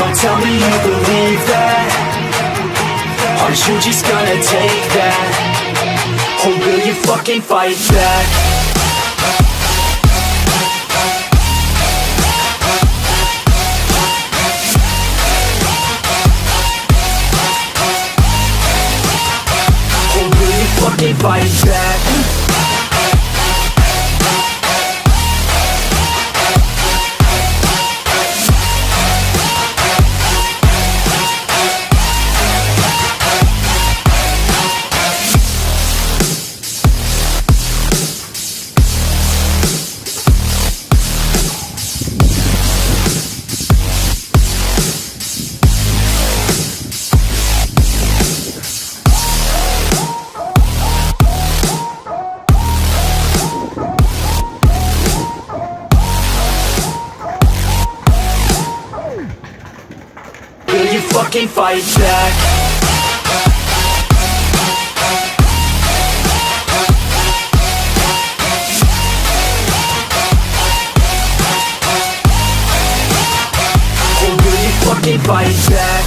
Don't tell me you believe that. Are you just gonna take that? Or will you fucking fight back? Or will you fucking fight back? Fucking fight back. Or will you fucking fight back?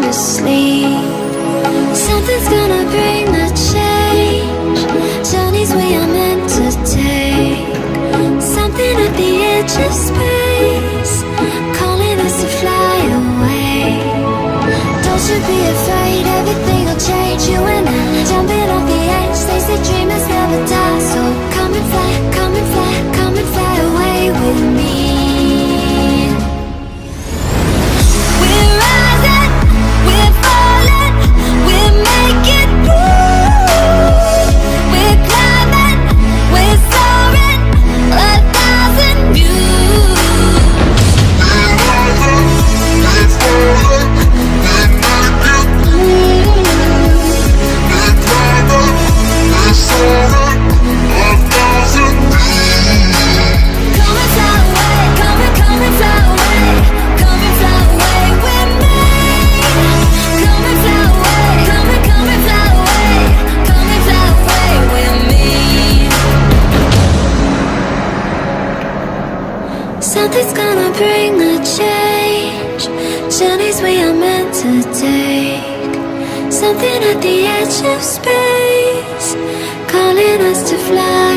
to sleep. Something's gonna bring the change. Journeys we are meant to take. Something at the edge of space, calling us to fly away. Don't you be afraid, everything will change. You and I, jumping off the edge. They say dreamers never die. So come and fly, come and fly, come and fly away with me. We're rising, we're falling, we're making moves. We're climbing, we're soaring, 1,000 views. We're rising, we're falling, we're making moves. We're climbing, we're soaring, 1,000 views. Come and fly away, come and fly away, come and fly away with me. Come and fly away, come and fly away, come and fly away with me. Something's gonna bring the change. Journeys we are meant to take. Something at the edge of space, calling us to fly.